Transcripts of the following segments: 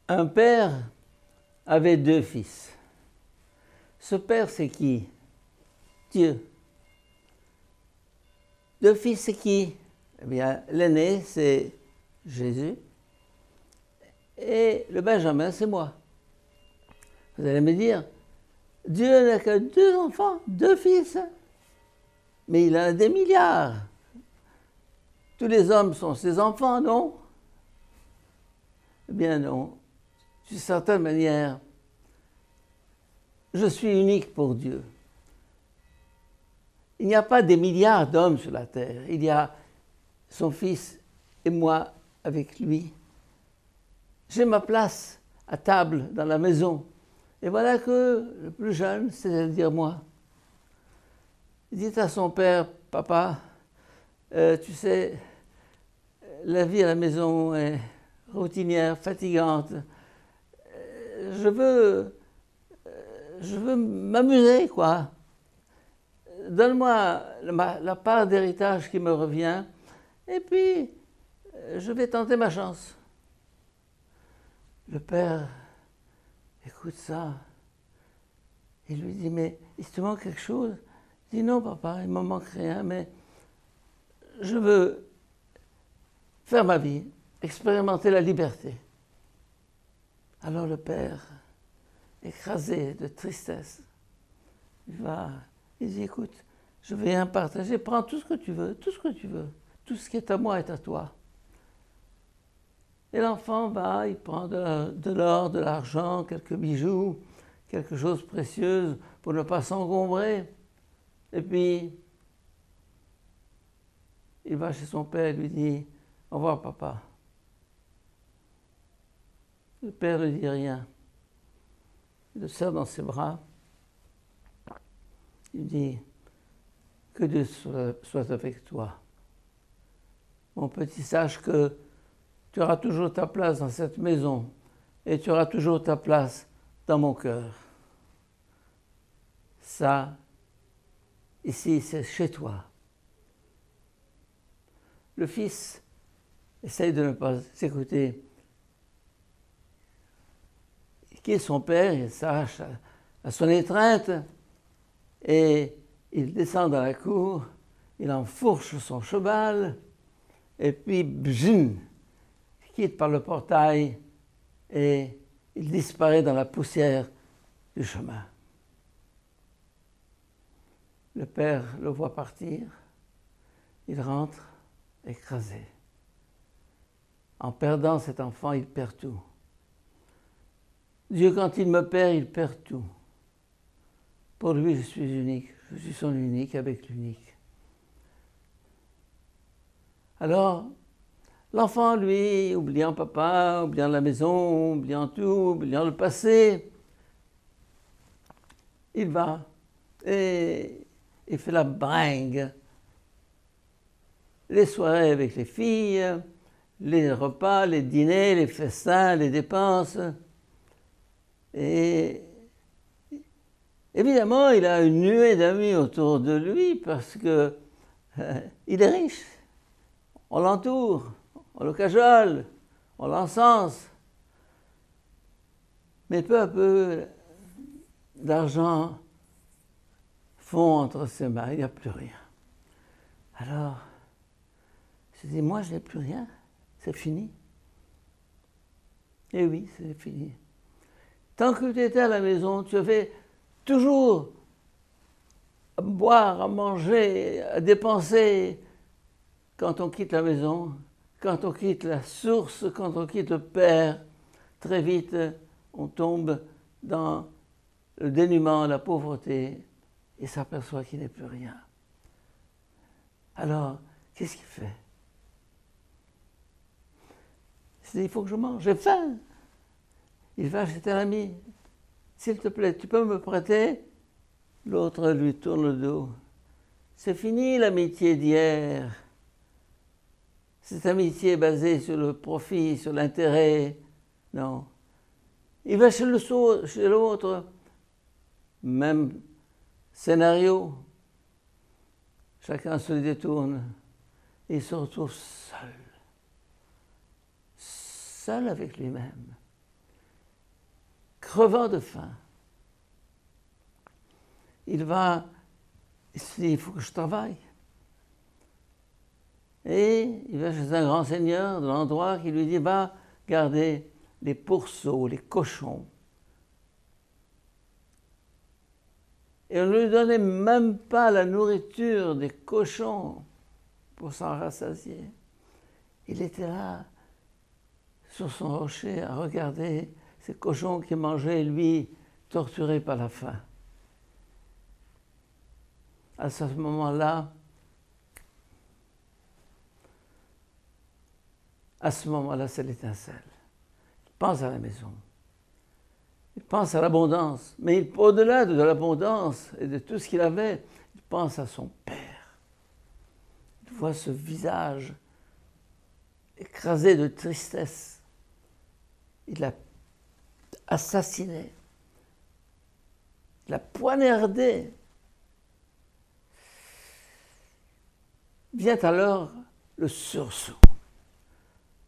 Un père avait deux fils. Ce père, c'est qui? Dieu. Deux fils, c'est qui? Eh bien, l'aîné, c'est Jésus. Et le Benjamin, c'est moi. Vous allez me dire, Dieu n'a que deux enfants, deux fils. Mais il a des milliards. Tous les hommes sont ses enfants, non? Eh bien non. D'une certaine manière, je suis unique pour Dieu. Il n'y a pas des milliards d'hommes sur la terre. Il y a son fils et moi avec lui. J'ai ma place à table dans la maison. Et voilà que le plus jeune, c'est-à-dire moi, il dit à son père, papa, tu sais, la vie à la maison est routinière, fatigante. Je veux m'amuser, quoi. Donne-moi la part d'héritage qui me revient, et puis je vais tenter ma chance. Le père écoute ça. Il lui dit, mais il te manque quelque chose? Il dit, non, papa, il ne me manque rien, mais je veux faire ma vie, expérimenter la liberté. Alors le père, écrasé de tristesse, il dit, écoute, je viens partager, prends tout ce que tu veux, tout ce que tu veux. Tout ce qui est à moi est à toi. Et l'enfant va, il prend de l'or, de l'argent, quelques bijoux, quelque chose de précieux pour ne pas s'engombrer. Et puis, il va chez son père et lui dit, au revoir papa. Le père ne dit rien. Il le serre dans ses bras. Il dit, que Dieu soit avec toi. Mon petit, sache que tu auras toujours ta place dans cette maison et tu auras toujours ta place dans mon cœur. Ça, ici, c'est chez toi. Le fils essaye de ne pas s'écouter. Il quitte son père, il s'arrache à son étreinte et il descend dans la cour, il enfourche son cheval et puis, bzim, il quitte par le portail et il disparaît dans la poussière du chemin. Le père le voit partir, il rentre écrasé. En perdant cet enfant, il perd tout. Dieu, quand il me perd, il perd tout. Pour lui, je suis unique. Je suis son unique avec l'unique. Alors, l'enfant, lui, oubliant papa, oubliant la maison, oubliant tout, oubliant le passé, il va et il fait la bringue. Les soirées avec les filles, les repas, les dîners, les festins, les dépenses. Et évidemment, il a une nuée d'amis autour de lui parce que il est riche. On l'entoure, on le cajole, on l'encense. Mais peu à peu, l'argent fond entre ses mains, il n'y a plus rien. Alors, je dis, moi, je n'ai plus rien, c'est fini. Et oui, c'est fini. Tant que tu étais à la maison, tu avais toujours à boire, à manger, à dépenser. Quand on quitte la maison, quand on quitte la source, quand on quitte le Père, très vite, on tombe dans le dénuement, la pauvreté, et s'aperçoit qu'il n'est plus rien. Alors, qu'est-ce qu'il fait? Il dit, il faut que je mange, j'ai faim. Il va chez un ami. S'il te plaît, tu peux me prêter? L'autre lui tourne le dos. C'est fini l'amitié d'hier. Cette amitié basée sur le profit, sur l'intérêt. Non. Il va chez l'autre. Même scénario. Chacun se détourne. Il se retrouve seul. Seul avec lui-même. crevant de faim. Il se dit, il faut que je travaille. Et il va chez un grand seigneur de l'endroit qui lui dit, va garder les pourceaux, les cochons. Et on ne lui donnait même pas la nourriture des cochons pour s'en rassasier. Il était là, sur son rocher, à regarder ces cochons qui mangeaient, lui, torturé par la faim. À ce moment-là, c'est l'étincelle. Il pense à la maison. Il pense à l'abondance. Mais au-delà de l'abondance et de tout ce qu'il avait, il pense à son père. Il voit ce visage écrasé de tristesse. Il l'a assassiné. Il l'a poignardé. Vient alors le sursaut.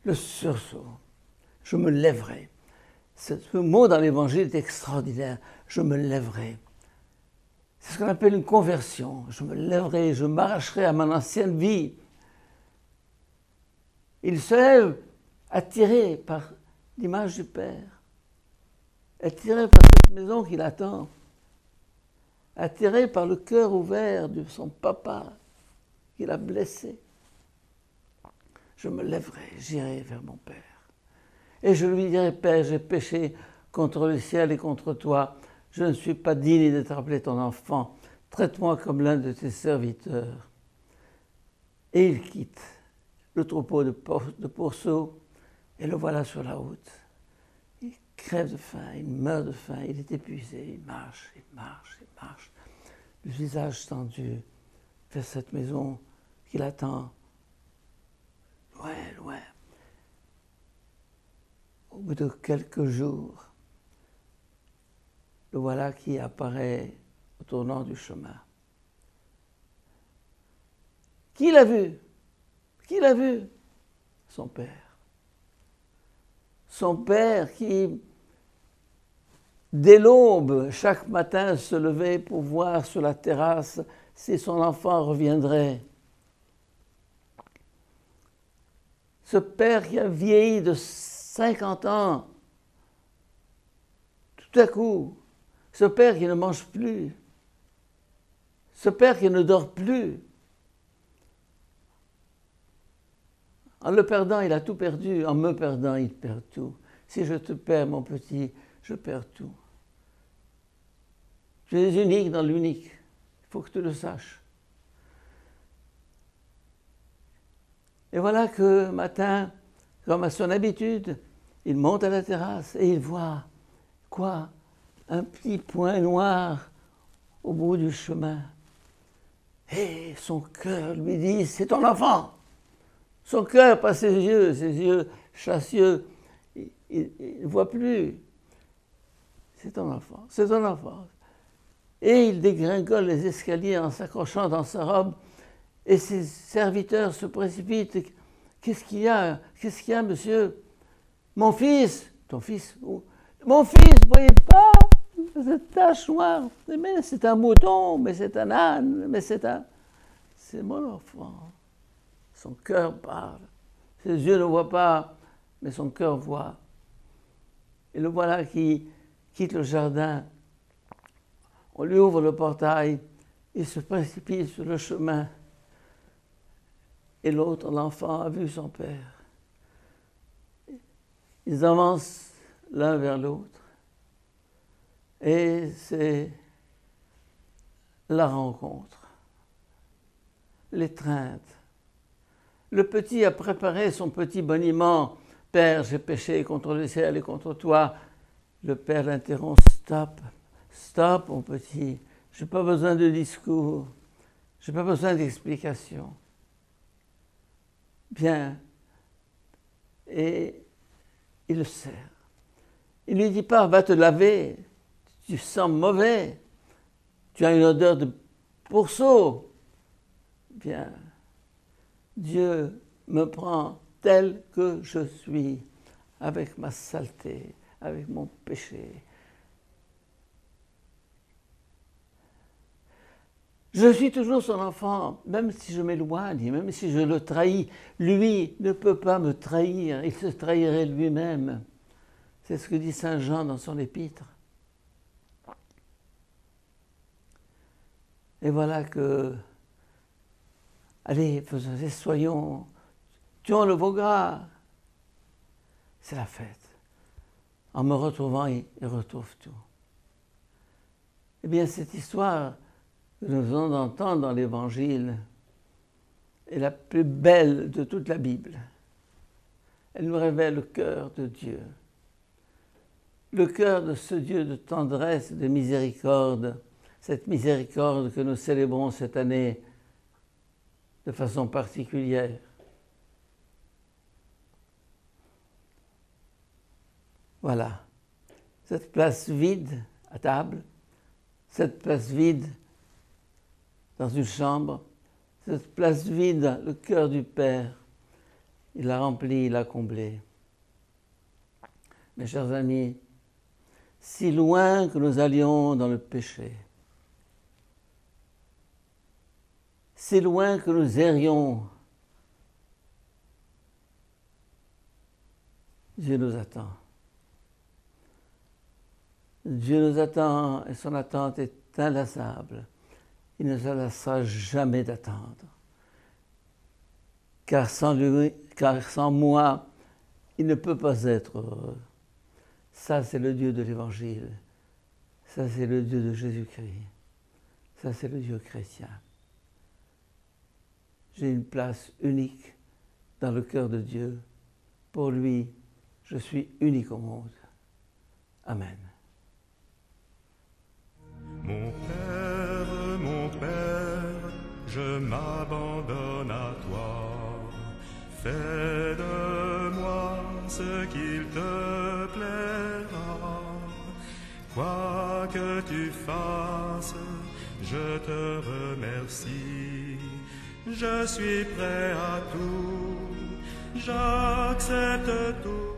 Le sursaut. Je me lèverai. Ce mot dans l'Évangile est extraordinaire. Je me lèverai. C'est ce qu'on appelle une conversion. Je me lèverai, je m'arracherai à mon ancienne vie. Il se lève attiré par l'image du Père, attiré par cette maison qu'il attend, attiré par le cœur ouvert de son papa qu'il a blessé. Je me lèverai, j'irai vers mon Père. Et je lui dirai, Père, j'ai péché contre le ciel et contre toi. Je ne suis pas digne d'être appelé ton enfant. Traite-moi comme l'un de tes serviteurs. Et il quitte le troupeau de pourceaux et le voilà sur la route. Il crève de faim, il meurt de faim, il est épuisé, il marche, il marche, il marche. Le visage tendu vers cette maison qu'il attend, loin, loin. Au bout de quelques jours, le voilà qui apparaît au tournant du chemin. Qui l'a vu? Qui l'a vu? Son père. Son père qui, dès l'aube, chaque matin se levait pour voir sur la terrasse si son enfant reviendrait. Ce père qui a vieilli de 50 ans, tout à coup, ce père qui ne mange plus, ce père qui ne dort plus. En le perdant, il a tout perdu. En me perdant, il perd tout. Si je te perds, mon petit, je perds tout. Tu es unique dans l'unique. Il faut que tu le saches. Et voilà que matin, comme à son habitude, il monte à la terrasse et il voit, quoi? Un petit point noir au bout du chemin. Et son cœur lui dit, c'est ton enfant. Son cœur, pas ses yeux chassieux, il ne voit plus. C'est ton enfant, c'est ton enfant. Et il dégringole les escaliers en s'accrochant dans sa robe, et ses serviteurs se précipitent. Qu'est-ce qu'il y a? Qu'est-ce qu'il y a, monsieur? Mon fils, ton fils, mon fils, vous ne voyez pas cette tache noire? Mais c'est un mouton, mais c'est un âne, mais c'est mon enfant. Son cœur parle. Ses yeux ne voient pas, mais son cœur voit. Et le voilà qui quitte le jardin. On lui ouvre le portail, il se précipite sur le chemin. Et l'autre, l'enfant, a vu son père. Ils avancent l'un vers l'autre. Et c'est la rencontre, l'étreinte. Le petit a préparé son petit boniment. Père, j'ai péché contre le ciel et contre toi. Le père l'interrompt. Stop, stop, mon petit. Je n'ai pas besoin de discours. Je n'ai pas besoin d'explications. Bien. Et il le serre. Il ne lui dit pas, va te laver. Tu sens mauvais. Tu as une odeur de pourceau. Bien. Dieu me prend tel que je suis, avec ma saleté, avec mon péché, Je suis toujours son enfant, même si je m'éloigne, même si je le trahis. Lui ne peut pas me trahir, il se trahirait lui-même. C'est ce que dit Saint Jean dans son épître. Et voilà que, allez, soyons, tuons le veau gras. C'est la fête. En me retrouvant, il retrouve tout. Eh bien, cette histoire que nous venons d'entendre dans l'Évangile est la plus belle de toute la Bible. Elle nous révèle le cœur de Dieu. Le cœur de ce Dieu de tendresse et de miséricorde, cette miséricorde que nous célébrons cette année de façon particulière. Voilà, cette place vide à table, cette place vide dans une chambre, cette place vide, le cœur du Père, il l'a rempli, il l'a comblé. Mes chers amis, si loin que nous allions dans le péché, si loin que nous errions, Dieu nous attend. Dieu nous attend et son attente est inlassable. Il ne se lassera jamais d'attendre. Car sans moi, il ne peut pas être heureux. Ça, c'est le Dieu de l'Évangile. Ça, c'est le Dieu de Jésus-Christ. Ça, c'est le Dieu chrétien. J'ai une place unique dans le cœur de Dieu. Pour lui, je suis unique au monde. Amen. Mon Père, je m'abandonne à toi. Fais de moi ce qu'il te plaira. Quoi que tu fasses, je te remercie. Je suis prêt à tout, j'accepte tout.